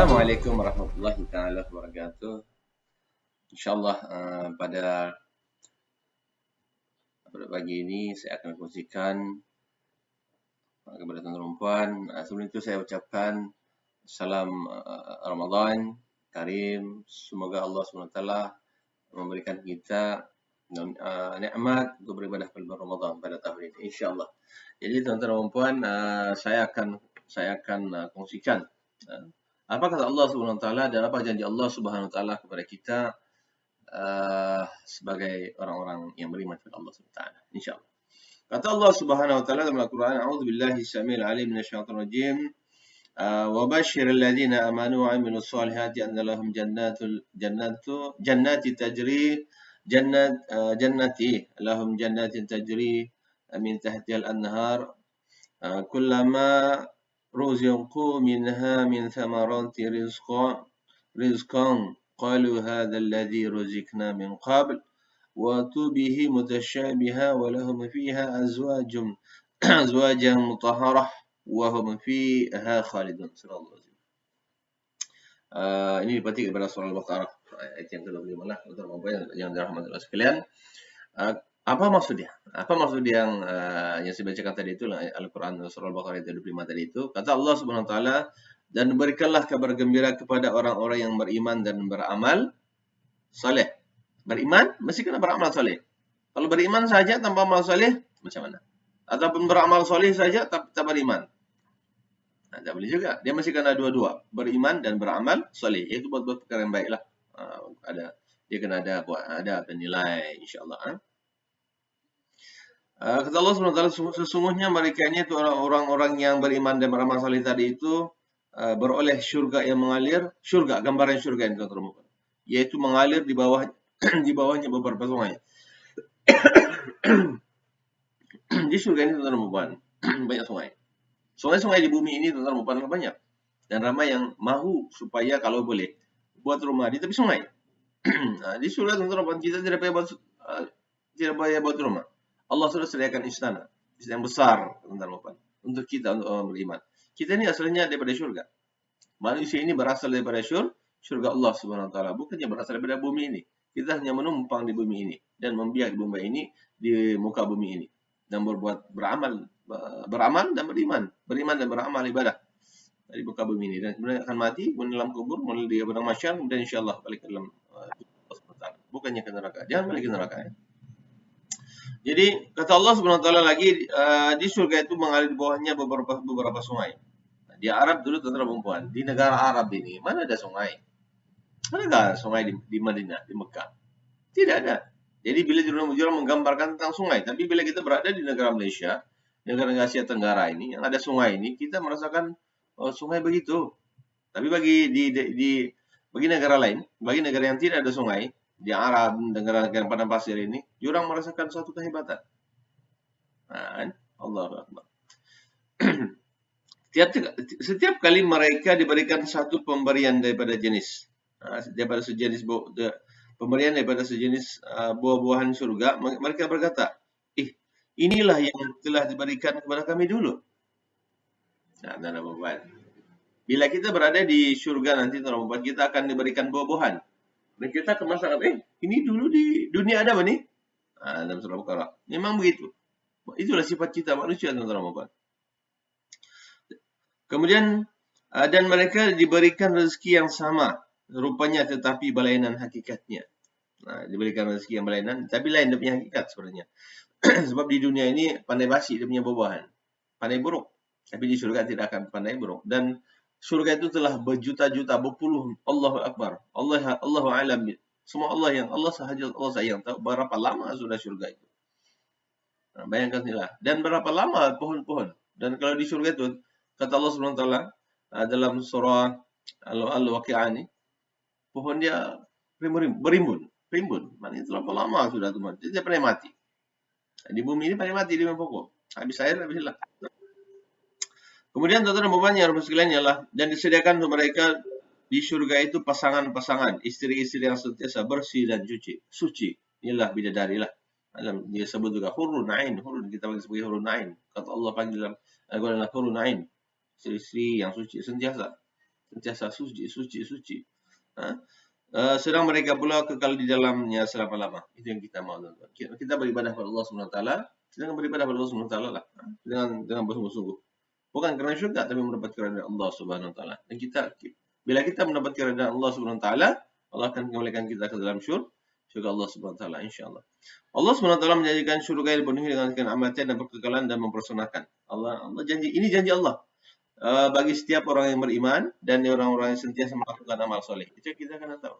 Assalamualaikum warahmatullahi taala wabarakatuh. Insyaallah pada pagi ini saya akan kongsikan kepada tuan-tuan dan puan. Sebelum itu saya ucapkan salam Ramadan Karim. Semoga Allah SWT memberikan kita nikmat untuk beribadah pada bulan Ramadan pada tahun ini, insyaallah. Jadi tuan-tuan dan puan, saya akan kongsikan apa kata Allah Subhanahu Wa Taala dan apa janji Allah Subhanahu Wa Taala kepada kita sebagai orang-orang yang beriman kepada Allah Subhanahu Wa Taala, insyaallah. Kata Allah Subhanahu Wa Taala dalam Al-Quran, A'udzubillahi samil alim minasyaitonir rajim. Wa basyiril ladzina amanu wa 'amilus solihati anna lahum jannati tajri lahum jannatin tajri min tahtihal anhar kullama ruziqu minha min thamarati rizqan qalu hadha alladhi ruziqna min qabl wa tubihi mutasyabiha wa lahum fiha azwajan mutahharah wa hum fiha khalidun. Surah Al-Azim. Ini dipetik daripada surah Al-Baqarah ayat yang ke-25 lah, untuk yang dirahmati Allah sekalian. Apa maksudnya? Apa maksud yang saya bacakan tadi itu, Al-Quran surah Al-Baqarah ayat 25 tadi itu? Kata Allah Subhanahu Wa Taala, dan berikanlah kabar gembira kepada orang-orang yang beriman dan beramal saleh. Beriman mesti kena beramal saleh. Kalau beriman saja tanpa amal saleh macam mana? Ataupun beramal saleh saja tak beriman. Tak boleh juga. Dia mesti kena dua-dua, beriman dan beramal saleh. Itu buat perkara yang baiklah. Dia kena ada nilai, insyaallah. Kata Allah SWT, sesungguhnya mereka ini itu orang-orang yang beriman dan beramal saleh tadi itu beroleh syurga yang mengalir. Syurga, gambaran syurga yang teman-teman, yaitu mengalir di bawahnya beberapa sungai. Di syurga ini teman-teman, banyak sungai. Sungai-sungai di bumi ini teman-teman banyak, dan ramai yang mahu supaya kalau boleh buat rumah di tepi sungai. Di surga teman-teman, kita tidak payah buat rumah. Allah sudah sediakan istana yang besar teman-teman untuk kita, untuk orang beriman. Kita ini asalnya daripada syurga. Manusia ini berasal daripada syurga Allah Subhanahu Wa Taala, bukannya berasal daripada bumi ini. Kita hanya menumpang di bumi ini dan membiak di bumi ini, di muka bumi ini, dan beramal dan beriman dan beramal ibadah di muka bumi ini, dan kemudian akan mati, kemudian dalam kubur, kemudian di padang mahsyar, kemudian insyaallah balik ke dalam Allah Subhanahu Wa Taala, bukannya ke neraka. Jangan balik ke neraka, ya. Jadi kata Allah Subhanahu Wa Taala lagi, di surga itu mengalir di bawahnya beberapa sungai. Di Arab dulu tuan-tuan dan puan, di negara Arab ini mana ada sungai? Mana ada sungai di Madinah, di Mekah? Tidak ada. Jadi bila jurnal menggambarkan tentang sungai, tapi bila kita berada di negara Malaysia, negara Asia Tenggara ini yang ada sungai ini, kita merasakan sungai begitu. Tapi bagi negara lain, bagi negara yang tidak ada sungai, di Arab, negara-negara padang pasir ini, diorang merasakan suatu kehebatan. Allahu Akbar. Setiap kali mereka diberikan satu pemberian daripada pemberian daripada sejenis buah-buahan surga, mereka berkata, inilah yang telah diberikan kepada kami dulu. Bila kita berada di surga nanti, kita akan diberikan buah-buahan. Dan kita akan merasakan, ini dulu di dunia ada apa nih? Dalam surah Al-Baqarah. Memang begitu. Itulah sifat kita manusia, teman-teman. Kemudian, dan mereka diberikan rezeki yang sama, rupanya tetapi berlainan hakikatnya. Diberikan rezeki yang berlainan, tapi lain dia punya hakikat sebenarnya. Sebab di dunia ini pandai basi dia punya buah-buahan, pandai buruk. Tapi di surga tidak akan pandai buruk. Dan surga itu telah berjuta-juta, berpuluh, Allahu Akbar, Allahu A'lam. Semua Allah sahaja Allah sayang tahu berapa lama sudah surga itu. Bayangkan inilah. Dan berapa lama pohon-pohon. Dan kalau di surga itu, kata Allah SWT dalam surah Al-Waqi'ah ini, pohon dia berimbun. Maknanya terlalu lama sudah teman. Dia tidak pernah mati. Di bumi ini pernah mati di pokok. Habis air, habis hilang. Kemudian tuan-tuan dan puan yang harus sekalian ialah, dan disediakan untuk mereka di surga itu pasangan-pasangan, istri-istri yang sentiasa bersih dan suci. Inilah bidadari lah. Dia sebut juga hurun ain. Hurun kita panggil sebagai hurun ain. Kata Allah panggil dalam Al-Quran hurun ain. Istri-istri yang suci sentiasa. sentiasa suci, suci, suci. Sedang mereka pula kekal di dalamnya selama-lama. Itu yang kita mau, tuan-tuan. Kita beribadah kepada Allah SWT, sedang beribadah kepada Allah SWT lah, dengan bersungguh-sungguh. Bukan kerana syurga, tapi mendapat keridaan Allah Subhanahu Wa Taala. Dan bila kita mendapat keridaan Allah Subhanahu Wa Taala, Allah akan kembalikan kita ke dalam syurga Allah Subhanahu Wa Taala, insya-Allah. Allah Subhanahu Wa Taala menjanjikan syurga yang dipenuhi dengan kenikmatan dan berkekalan dan mempersonahkan. Allah janji, ini janji Allah bagi setiap orang yang beriman dan orang-orang yang sentiasa melakukan amal soleh. Itu kita akan tahu.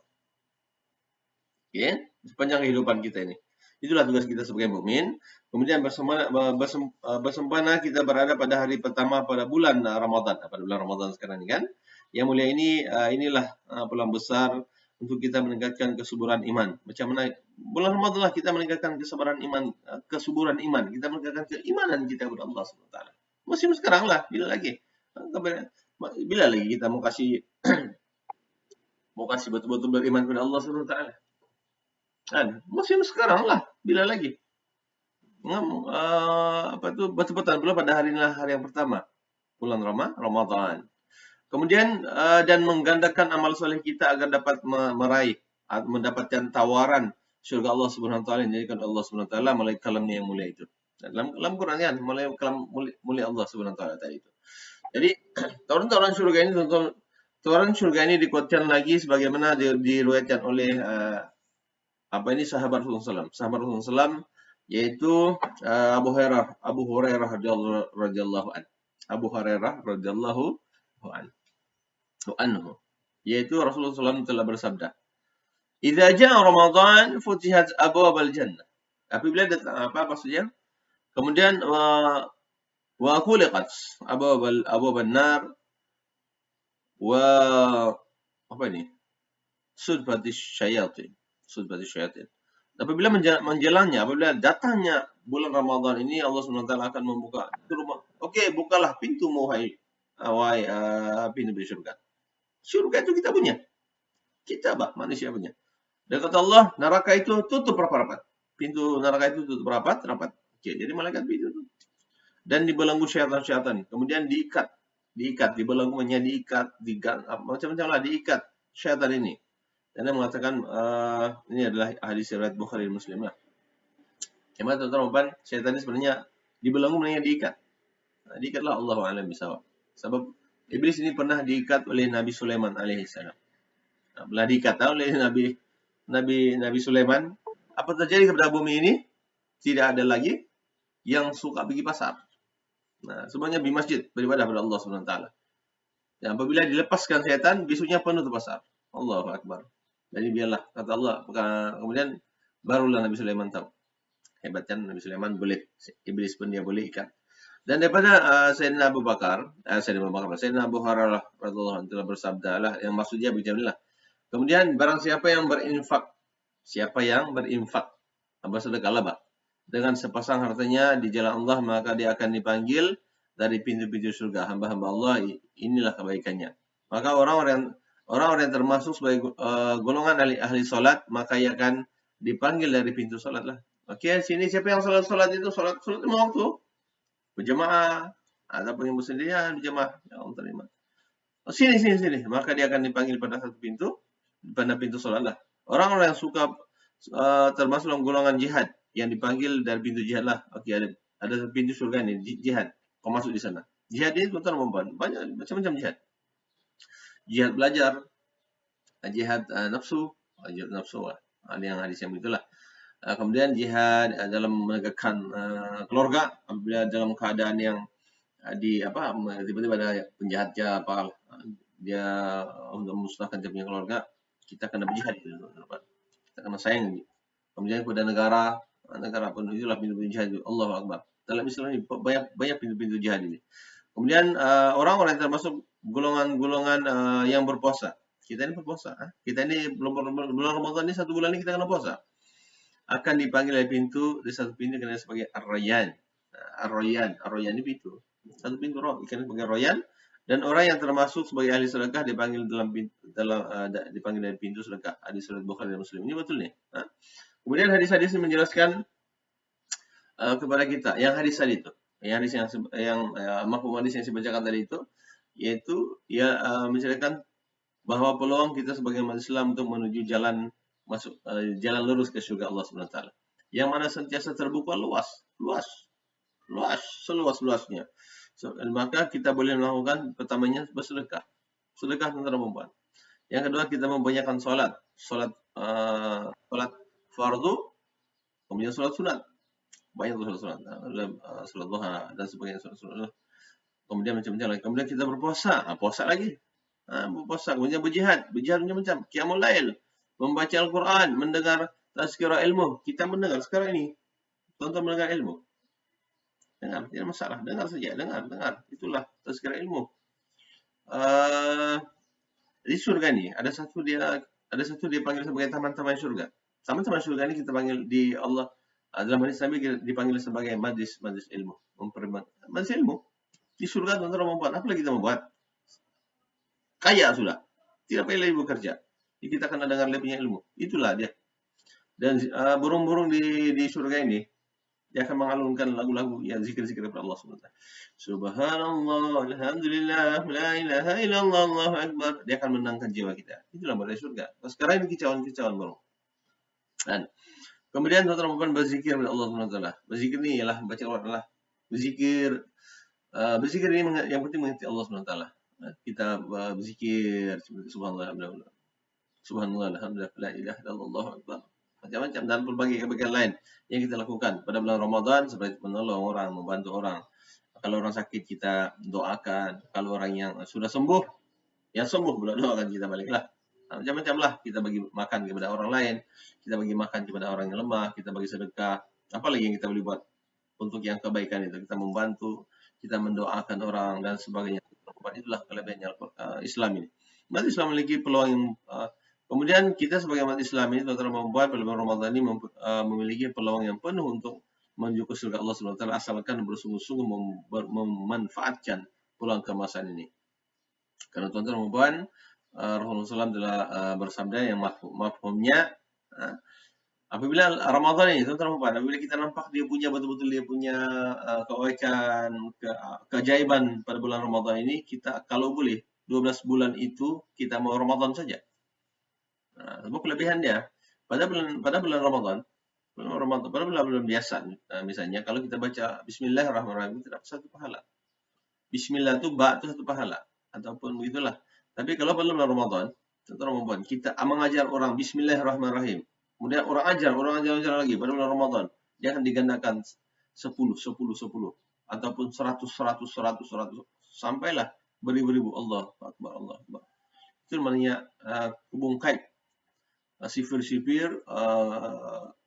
Okay? Sepanjang kehidupan kita ini. Itulah tugas kita sebagai mukmin. Kemudian bersempena kita berada pada hari pertama pada bulan Ramadan. Pada bulan Ramadan sekarang ini kan. Yang mulia ini, inilah peluang besar untuk kita meningkatkan kesuburan iman. Macam mana bulan Ramadan lah kita meningkatkan kesuburan iman. Kita meningkatkan keimanan kita kepada Allah SWT. Musim sekarang lah. Bila lagi kita mau kasih betul-betul beriman kepada Allah SWT. Kan? Musim sekarang lah. Bila lagi? Betul-betul pula pada hari inilah hari yang pertama. Bulan Ramadan. Kemudian, dan menggandakan amal soleh kita agar dapat mendapatkan tawaran syurga Allah Subhanahu Wa Taala yang dijadikan Allah Subhanahu Wa Taala melalui kalamnya yang mulia itu. Dalam Quran kan, melalui kalam mulia Allah Subhanahu Wa Taala tadi itu. Jadi, tawaran syurga ini, tawaran syurga ini dikuatkan lagi sebagaimana diriwayatkan oleh sahabat Rasulullah SAW. Sahabat Rasulullah SAW yaitu Abu Hurairah radhiyallahu anhu. Yaitu Rasulullah SAW telah bersabda, "Idza jaa Ramadan futihat abwabal jannah." Apabila datang apa maksudnya? Kemudian wa khuliqat abwaban nar wa sudfatis syayatin. Apabila apabila datangnya bulan Ramadan ini, Allah SWT akan membuka rumah. Okey, bukalah pintumu wahai pintu syurga. Syurga itu kita punya. Kita manusia punya. Dan kata Allah, neraka itu tutup rapat-rapat. Pintu neraka itu tutup rapat-rapat. Okey, jadi malaikat pintu itu. Dan dibelenggu syaitan-syaitan. Kemudian diikat, dibelenggunya diikat, macam-macam lah diikat syaitan ini. Dan dia mengatakan ini adalah hadis riwayat Bukhari dan Muslim lah. Yang mana tuan-tuan, syaitan ini sebenarnya dibelenggu sebenarnya diikat. Diikatlah Allahu a'lam bishawab. Sebab iblis ini pernah diikat oleh Nabi Sulaiman alaihissalam. Pernah diikat oleh Nabi Sulaiman. Apa terjadi kepada bumi ini? Tidak ada lagi yang suka pergi pasar. Semuanya di masjid beribadah kepada Allah SWT. Dan apabila dilepaskan syaitan, besoknya penuh tu pasar. Allahu Akbar. Jadi biarlah, kata Allah. Kemudian barulah Nabi Sulaiman tahu. Hebatnya Nabi Sulaiman boleh, iblis pun dia boleh ikat. Dan daripada Sayyidina Abu Hurairah radhiyallahu anhu telah bersabda lah, yang maksudnya beginilah. Kemudian barang siapa yang berinfak, bersedekah dengan sepasang hartanya di jalan Allah, maka dia akan dipanggil dari pintu-pintu surga. Hamba-hamba Allah, inilah kebaikannya. Maka orang-orang yang termasuk sebagai golongan ahli solat, maka ia akan dipanggil dari pintu solat lah. Okey, sini siapa yang solat itu? Solat lima waktu. Berjemaah. Ataupun yang bersendirian, berjemaah. Ya Allah terima. Sini. Maka dia akan dipanggil pada satu pintu. Pada pintu solat lah. Orang-orang yang suka termasuk dalam golongan jihad, yang dipanggil dari pintu jihad lah. Okey, ada pintu surga ni, jihad. Kau masuk di sana. Jihad ini tuan-tuan, banyak macam-macam jihad. Jihad belajar, jihad nafsu lah. Yang hadis yang begitulah. Kemudian jihad dalam menegakkan keluarga, apabila dalam keadaan yang tiba-tiba ada penjahat dia untuk memusnahkan dia punya keluarga, kita kena berjihad itu, kita kena sayang. Kemudian kepada negara pun itulah pintu-pintu jihad. Allahu Akbar. Dalam Islam ini banyak pintu-pintu jihad ini. Kemudian orang-orang yang termasuk golongan yang berpuasa. Kita ini berpuasa. Kita ini bulan Ramadan ini, satu bulan ini kita kena puasa. Akan dipanggil dari satu pintu kena sebagai Ar-Rayyan. Ar-Rayyan ini pintu. Satu pintu ikan sebagai Rayyan. Dan orang yang termasuk sebagai ahli sedekah dipanggil dipanggil dari pintu sedekah. Hadis riwayat Bukhari dan Muslim. Ini betul nih. Kemudian hadis-hadis ini menjelaskan kepada kita yang hadis tadi itu. Yang mafhum hadis yang saya bacakan tadi itu yaitu menceritakan bahwa peluang kita sebagai umat Islam untuk menuju jalan jalan lurus ke syurga Allah Subhanahu wa taala. Yang mana sentiasa terbuka luas, seluas-luasnya. Maka kita boleh melakukan pertamanya bersedekah. Sedekah tentang Ramadan. Yang kedua kita membanyakan solat fardu, kemudian solat sunat. Banyak solat sunat, solat duha dan sebagainya, solat. Kemudian macam-macam lagi. Kemudian kita berpuasa, puasa lagi. Berpuasa, kemudian berjihad macam-macam. Qiyamul lail, membaca Al-Quran, mendengar tazkirah ilmu. Kita mendengar sekarang ini, tonton mendengar ilmu. Dengar, tidak masalah. Dengar saja, dengar. Itulah tazkirah ilmu. Di surga ni ada satu dia panggil sebagai taman-taman surga. Taman-taman surga ni kita panggil di Allah dalam hadis Nabi dipanggil sebagai majlis ilmu. Majlis ilmu di surga tuan-tuan Ramadan. Apa lagi kita mau buat? Kaya sudah. Tidak payah lagi bekerja. Kita akan dengar dia punya ilmu. Itulah dia. Dan burung-burung di surga ini dia akan mengalunkan lagu-lagu yang zikir-zikir kepada Allah SWT. Subhanallah, alhamdulillah, la ilaha illallah, Allahu akbar. Dia akan menenangkan jiwa kita. Itulah berada surga. Sekarang ini kicauan-kicauan burung. Dan kemudian tuan-tuan Ramadan berzikir kepada Allah SWT. Berzikir ini ialah baca Al-Quran adalah berzikir. Berzikir ini yang penting mengerti Allah SWT. Kita berzikir subhanallah, alhamdulillah. Subhanallah, alhamdulillah, la ilaha illallah, Allahu akbar. Macam-macam dan berbagai kebaikan lain yang kita lakukan pada bulan Ramadan seperti menolong orang, membantu orang. Kalau orang sakit kita doakan, kalau orang yang sudah sembuh, yang sembuh pula doakan kita baliklah. Macam-macam lah, kita bagi makan kepada orang lain, kita bagi makan kepada orang yang lemah, kita bagi sedekah. Apa lagi yang kita boleh buat untuk yang kebaikan itu? Kita membantu, kita mendoakan orang dan sebagainya. Itulah kelebihannya Islam ini. Berarti Islam memiliki peluang yang kemudian kita sebagai umat Islam ini telah membuat pada bulan Ramadan ini memiliki peluang yang penuh untuk menuju ke surga Allah SWT asalkan bersungguh-sungguh memanfaatkan peluang keemasan ini. Karena tuan-tuan Ramadan, Rasulullah SAW telah bersabda yang mafhumnya, apabila Ramadan ini, tuan-tuan Ramadan, apabila kita nampak dia punya betul-betul dia punya kebaikan, keajaiban pada bulan Ramadan ini, kita kalau boleh 12 bulan itu kita mau Ramadan saja. Sebab kelebihan dia pada bulan Ramadan, pada bulan biasa misalnya kalau kita baca Bismillahirrahmanirrahim kita dapat satu pahala. Bismillah itu ba itu satu pahala ataupun begitulah. Tapi kalau pada bulan Ramadan, kita mengajar orang Bismillahirrahmanirrahim. Kemudian orang ajar lagi pada bulan Ramadan, dia akan digandakan 10 ataupun 100 sampailah beribu-ribu. Allah Akbar, Allah Akbar. Itu namanya hubung kait. Sifir-sifir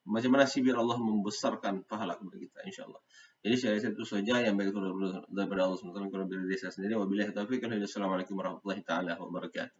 macam mana sifir Allah membesarkan pahala kepada kita insyaAllah. Jadi saya rasa itu saja yang baik daripada Allah SWT. Kurang dari diri saya sendiri. Wabillahi taufiq. Assalamualaikum warahmatullahi taala wabarakatuh.